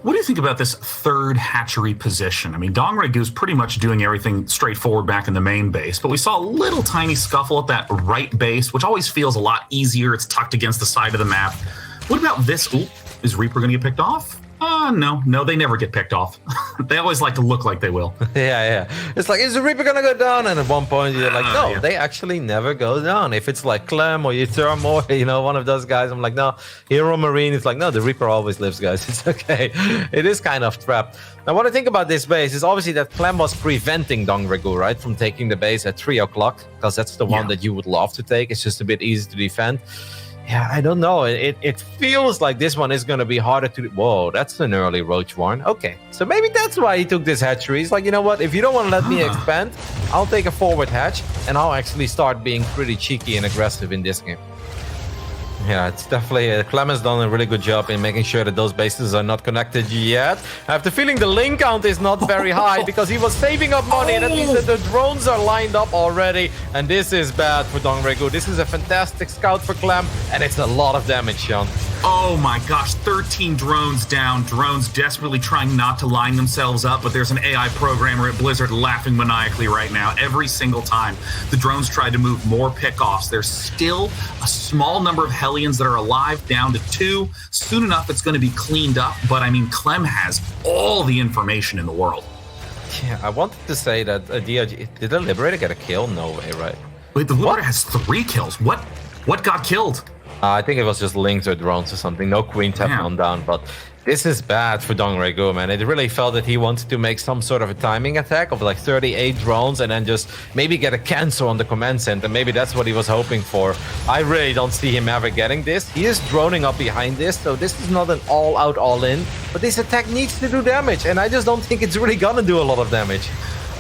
What do you think about this third hatchery position? I mean, DongRaeGu is pretty much doing everything straightforward back in the main base, but we saw a little tiny scuffle at that right base, which always feels a lot easier. It's tucked against the side of the map. What about this? Ooh, is Reaper going to get picked off? No, they never get picked off. They always like to look like they will. Yeah. It's like, is the Reaper gonna go down? And at one point you're like, no, yeah. they actually never go down. If it's like Clem or Terran or one of those guys, I'm like, no. Hero Marine, it's like, no, the Reaper always lives, guys. It's okay. It is kind of trapped. Now, what I think about this base is obviously that Clem was preventing DongRaeGu, right, from taking the base at 3 o'clock, because that's the one that you would love to take. It's just a bit easy to defend. Yeah, I don't know. It feels like this one is going to be harder to... Whoa, that's an early Roach Warren. Okay, so maybe that's why he took this hatchery. He's like, you know what? If you don't want to let me expand, I'll take a forward hatch, and I'll actually start being pretty cheeky and aggressive in this game. Yeah, it's definitely... Clem has done a really good job in making sure that those bases are not connected yet. I have the feeling the link count is not very high because he was saving up money. That means that the drones are lined up already. And this is bad for DongRaeGu. This is a fantastic scout for Clem. And it's a lot of damage, Sean. Oh my gosh, 13 drones down. Drones desperately trying not to line themselves up, but there's an AI programmer at Blizzard laughing maniacally right now. Every single time the drones try to move more pickoffs, there's still a small number of Hellions that are alive, down to 2. Soon enough, it's going to be cleaned up, but I mean, Clem has all the information in the world. Yeah, I wanted to say that did the Liberator get a kill? No way, right? Wait, the Liberator has 3 kills. What got killed? I think it was just Lynx or drones or something. No Queen Teflon down, but this is bad for DongRaeGu, man. It really felt that he wanted to make some sort of a timing attack of like 38 drones and then just maybe get a cancel on the command center. Maybe that's what he was hoping for. I really don't see him ever getting this. He is droning up behind this, so this is not an all-out, all-in. But this attack needs to do damage, and I just don't think it's really gonna do a lot of damage.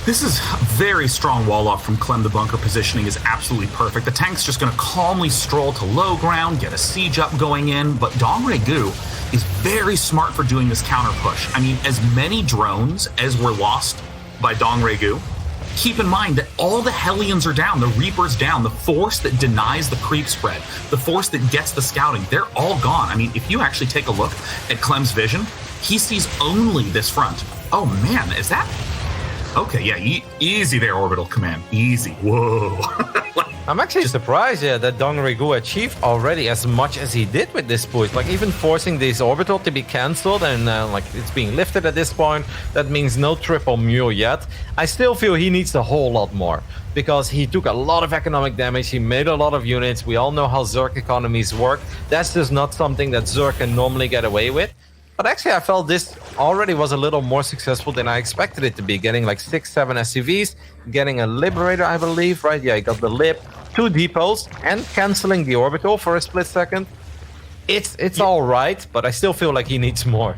This is very strong wall up from Clem. The bunker positioning is absolutely perfect. The tank's just going to calmly stroll to low ground, get a siege up going in, but DongRaeGu is very smart for doing this counter push. I mean, as many drones as were lost by DongRaeGu, keep in mind that all the Hellions are down, the Reaper's down, the force that denies the creep spread, the force that gets the scouting, they're all gone. I mean, if you actually take a look at Clem's vision, he sees only this front. Oh man, is that... Okay, yeah, easy there, Orbital Command. Easy. Whoa. I'm actually surprised, that DongRaeGu achieved already as much as he did with this push. Like, even forcing this orbital to be cancelled and, like, it's being lifted at this point. That means no triple mule yet. I still feel he needs a whole lot more because he took a lot of economic damage. He made a lot of units. We all know how Zerg economies work. That's just not something that Zerg can normally get away with. But actually, I felt this already was a little more successful than I expected it to be. Getting like 6-7 SCVs, getting a Liberator, I believe, right? Yeah, he got the Lib, 2 depots, and canceling the orbital for a split second. It's all right, but I still feel like he needs more.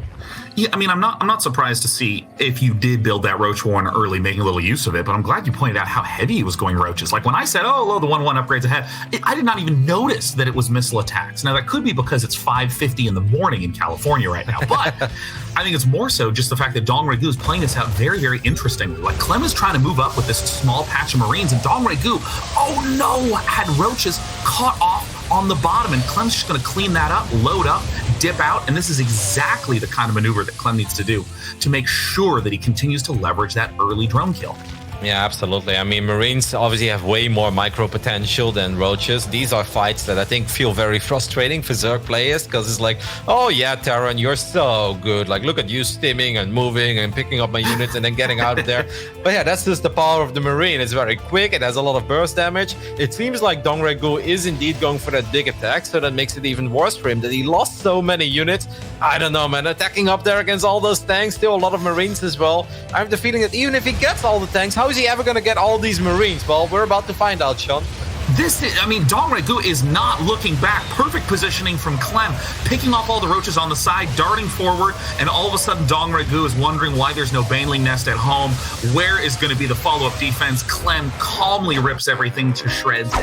Yeah, I mean, I'm not surprised to see if you did build that Roach Warren early, making a little use of it, but I'm glad you pointed out how heavy he was going Roaches. Like when I said, oh, the 1-1 upgrades ahead, I did not even notice that it was missile attacks. Now, that could be because it's 5:50 in the morning in California right now, but I think it's more so just the fact that DongRaeGu is playing this out very, very interestingly. Like Clem is trying to move up with this small patch of Marines, and DongRaeGu, oh no, had Roaches caught off on the bottom, and Clem's just going to clean that up, load up, dip out, and this is exactly the kind of maneuver that Clem needs to do to make sure that he continues to leverage that early drone kill. Yeah, absolutely. I mean, Marines obviously have way more micro potential than Roaches. These are fights that I think feel very frustrating for Zerg players because it's like, oh yeah, Terran, you're so good. Like, look at you stimming and moving and picking up my units and then getting out of there. But yeah, that's just the power of the Marine. It's very quick. It has a lot of burst damage. It seems like DongRaeGu is indeed going for that big attack, so that makes it even worse for him that he lost so many units. I don't know, man. Attacking up there against all those tanks, still a lot of Marines as well. I have the feeling that even if he gets all the tanks, how is he ever going to get all these Marines? Well, we're about to find out, Sean. DongRaeGu is not looking back. Perfect positioning from Clem, picking off all the Roaches on the side, darting forward, and all of a sudden DongRaeGu is wondering why there's no Baneling Nest at home. Where is going to be the follow-up defense? Clem calmly rips everything to shreds.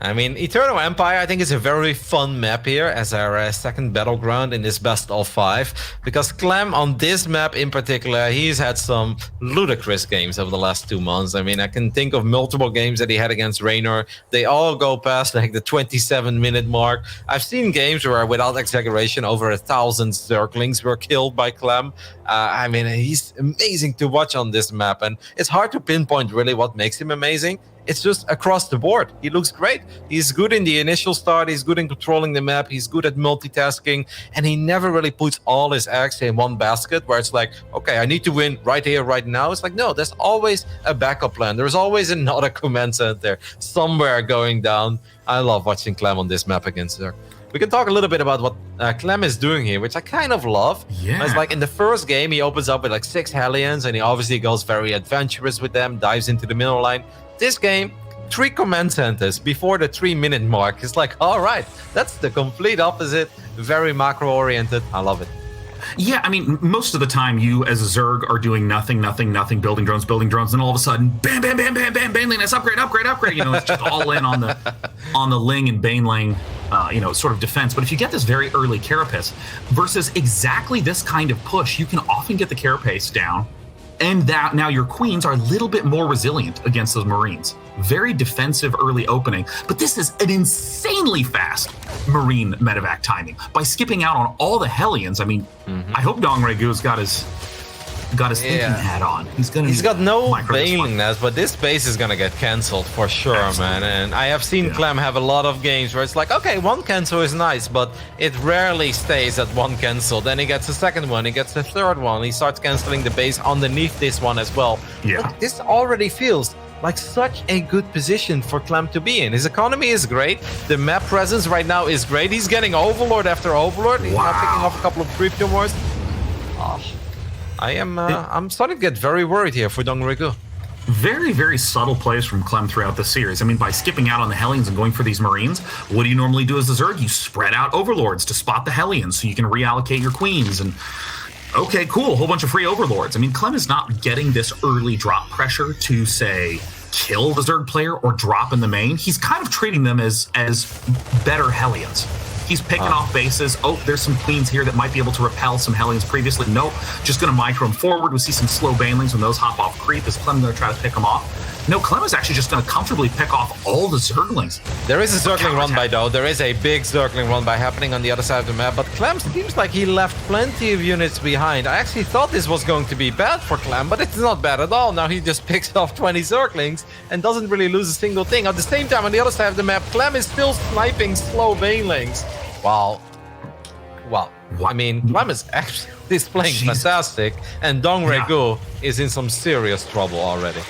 I mean, Eternal Empire, I think, is a very fun map here as our second battleground in this best of 5. Because Clem, on this map in particular, he's had some ludicrous games over the last 2 months. I mean, I can think of multiple games that he had against Raynor. They all go past like the 27-minute mark. I've seen games where, without exaggeration, over 1,000 Zerglings were killed by Clem. I mean, he's amazing to watch on this map. And it's hard to pinpoint really what makes him amazing. It's just across the board. He looks great. He's good in the initial start. He's good in controlling the map. He's good at multitasking. And he never really puts all his eggs in one basket where it's like, okay, I need to win right here, right now. It's like, no, there's always a backup plan. There's always another command center somewhere going down. I love watching Clem on this map against Zerg. We can talk a little bit about what Clem is doing here, which I kind of love. Yeah. It's like in the first game, he opens up with like 6 Hellions, and he obviously goes very adventurous with them, dives into the middle line. This game, 3 command centers before the 3-minute mark. It's like, all right, that's the complete opposite. Very macro-oriented. I love it. Yeah, I mean, most of the time you as a Zerg are doing nothing, building drones, and all of a sudden, bam, bam, bam, bam, bam, Baneling, let's upgrade. You know, it's just all in on the Ling and Baneling, sort of defense. But if you get this very early carapace versus exactly this kind of push, you can often get the carapace down. And that now your queens are a little bit more resilient against those Marines. Very defensive early opening, but this is an insanely fast Marine medevac timing. By skipping out on all the Hellions, I mean, I hope DongRaeGu's got his thinking hat on. He's got no Banelingness, but this base is gonna get cancelled for sure. Absolutely. Man. And I have seen Clem have a lot of games where it's like, okay, 1 cancel is nice, but it rarely stays at 1 cancel. Then he gets a second one, he gets the third one, he starts canceling the base underneath this one as well. Yeah. But this already feels like such a good position for Clem to be in. His economy is great. The map presence right now is great. He's getting Overlord after Overlord. He's now picking off a couple of creep tumors. Oh. I'm starting to get very worried here for DongRaeGu. Very, very subtle plays from Clem throughout the series. I mean, by skipping out on the Hellions and going for these Marines, what do you normally do as a Zerg? You spread out Overlords to spot the Hellions so you can reallocate your queens. And okay, cool, a whole bunch of free Overlords. I mean, Clem is not getting this early drop pressure to, say, kill the Zerg player or drop in the main. He's kind of treating them as better Hellions. He's picking off bases. Oh, there's some queens here that might be able to repel some Hellions previously. Nope, just going to micro them forward. We see some slow Banelings when those hop off creep. Is Clem going to try to pick them off? No, Clem is actually just going to comfortably pick off all the Zerglings. There is a Zergling run by, though. There is a big Zergling run by happening on the other side of the map. But Clem seems like he left plenty of units behind. I actually thought this was going to be bad for Clem, but it's not bad at all. Now he just picks off 20 Zerglings and doesn't really lose a single thing. At the same time, on the other side of the map, Clem is still sniping slow Banelings. Wow. I mean, Clem is actually playing fantastic, and DongRaeGu is in some serious trouble already.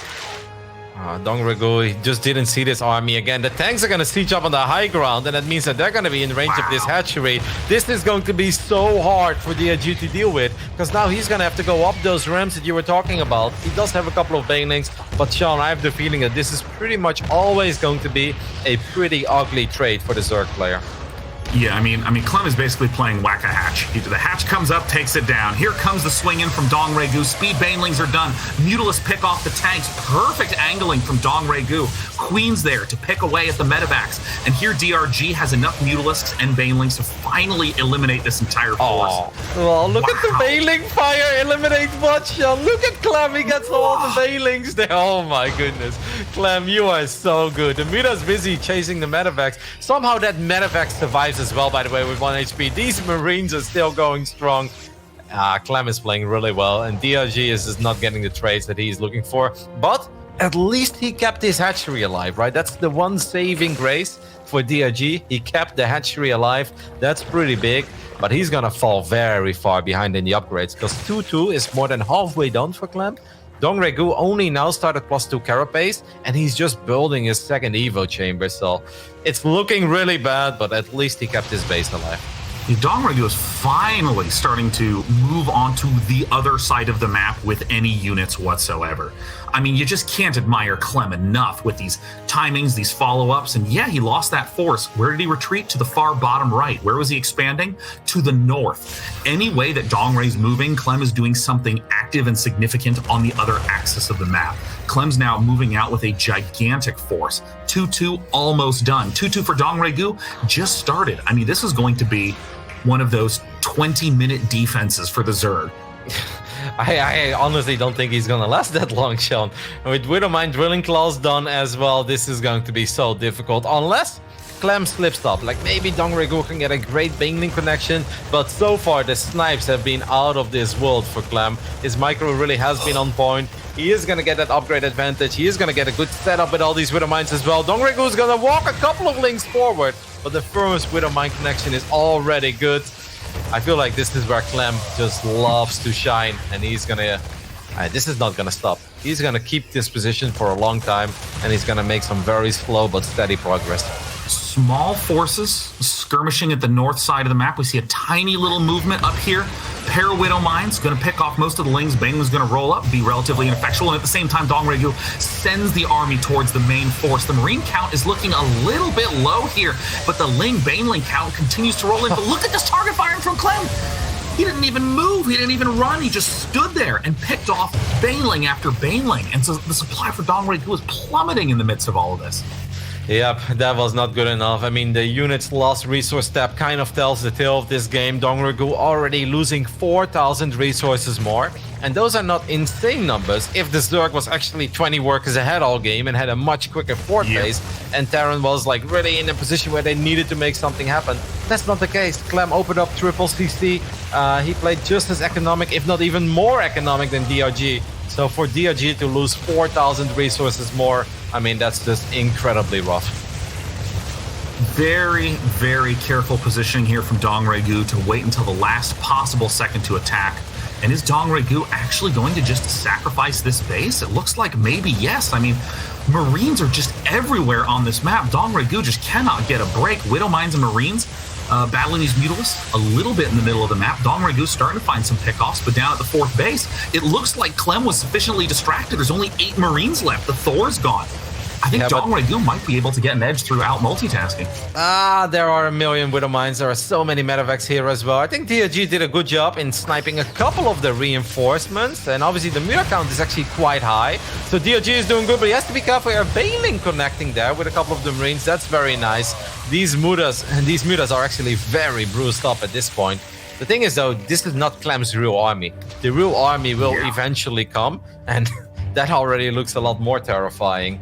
DongRaeGu, he just didn't see this army again. The tanks are going to siege up on the high ground, and that means that they're going to be in range of this hatchery. This is going to be so hard for DongRaeGu to deal with, because now he's going to have to go up those ramps that you were talking about. He does have a couple of Banelings, but Sean, I have the feeling that this is pretty much always going to be a pretty ugly trade for the Zerg player. Yeah, I mean, Clem is basically playing whack-a-hatch. The hatch comes up, takes it down. Here comes the swing in from DongRaeGu. Speed Banelings are done. Mutalisk pick off the tanks. Perfect angling from DongRaeGu. Queens there to pick away at the medevacs. And here DRG has enough Mutalisks and Banelings to finally eliminate this entire force. Oh, look at the Baneling fire eliminate what, Sean? Look at Clem, he gets all the Banelings there. Oh my goodness. Clem, you are so good. The Muta's busy chasing the medevacs. Somehow that medevac survives as well, by the way, with 1 HP. These Marines are still going strong. Clem is playing really well, and DRG is just not getting the trades that he's looking for. But at least he kept his hatchery alive, right? That's the one saving grace for DRG. He kept the hatchery alive. That's pretty big, but he's gonna fall very far behind in the upgrades, because 2-2 is more than halfway done for Clem. DongRaeGu only now started +2 carapace, and he's just building his second Evo chamber, so it's looking really bad, but at least he kept his base alive. DongRaeGu is finally starting to move onto the other side of the map with any units whatsoever. I mean, you just can't admire Clem enough with these timings, these follow-ups, and yeah, he lost that force. Where did he retreat? To the far bottom right. Where was he expanding? To the north. Any way that DongRaeGu's moving, Clem is doing something active and significant on the other axis of the map. Clem's now moving out with a gigantic force. 2-2 almost done. 2-2 for DongRaeGu just started. I mean, this is going to be one of those 20-minute defenses for the Zerg. I honestly don't think he's gonna last that long, Sean. And with Widowmine Drilling Claws done as well, this is going to be so difficult. Unless Clem slips up. Like maybe DongRaeGu can get a great Baneling connection, but so far the snipes have been out of this world for Clem. His micro really has been on point. He is gonna get that upgrade advantage. He is gonna get a good setup with all these Widowmines as well. DongRaeGu is gonna walk a couple of links forward, but the first Widowmine connection is already good. I feel like this is where Clem just loves to shine, and he's gonna... this is not gonna stop. He's gonna keep this position for a long time, and he's gonna make some very slow but steady progress. Small forces skirmishing at the north side of the map. We see a tiny little movement up here. Pair of Widowmines going to pick off most of the Lings. Baneling's going to roll up, be relatively ineffectual, and at the same time, DongRaeGu sends the army towards the main force. The Marine count is looking a little bit low here, but the Baneling count continues to roll in. But look at this target firing from Clem. He didn't even move. He didn't even run. He just stood there and picked off Baneling after Baneling. And so the supply for DongRaeGu is plummeting in the midst of all of this. Yep, that was not good enough. I mean, the unit's lost resource tab kind of tells the tale of this game. DongRaeGu already losing 4,000 resources more. And those are not insane numbers if the Zerg was actually 20 workers ahead all game and had a much quicker fort base, and Terran was like really in a position where they needed to make something happen. That's not the case. Clem opened up triple CC. He played just as economic, if not even more economic than DRG. So for DRG to lose 4,000 resources more, I mean, that's just incredibly rough. Very, very careful positioning here from DongRaeGu to wait until the last possible second to attack. And is DongRaeGu actually going to just sacrifice this base? It looks like maybe yes. I mean, Marines are just everywhere on this map. DongRaeGu just cannot get a break. Widowmines and Marines battling these Mutalisks a little bit in the middle of the map. DongRaeGu starting to find some pickoffs, but down at the fourth base, it looks like Clem was sufficiently distracted. There's only 8 Marines left. The Thor's gone. I think DongRaeGu might be able to get an edge throughout multitasking. There are a million Widowmines. There are so many medevacs here as well. I think DRG did a good job in sniping a couple of the reinforcements, and obviously the Muta count is actually quite high. So DRG is doing good, but he has to be careful. A Baneling connecting there with a couple of the Marines. That's very nice. These Mutas are actually very bruised up at this point. The thing is though, this is not Clem's real army. The real army will eventually come, and that already looks a lot more terrifying.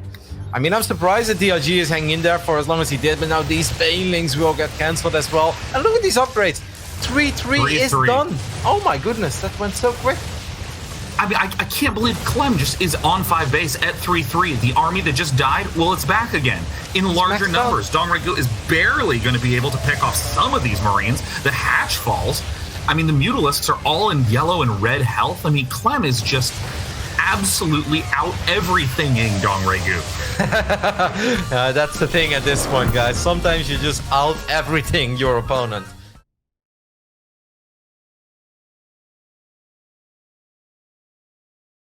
I mean, I'm surprised that DRG is hanging in there for as long as he did, but now these Banelings will get cancelled as well. And look at these upgrades. 3-3 is done. Oh my goodness, that went so quick. I mean, I can't believe Clem just is on 5 base at 3-3. The army that just died, well, it's back again in larger numbers. DongRaeGu is barely going to be able to pick off some of these Marines. The hatch falls. I mean, the Mutalisks are all in yellow and red health. I mean, Clem is just absolutely out everything-ing DongRaeGu. That's the thing at this point, guys. Sometimes you just out everything your opponent.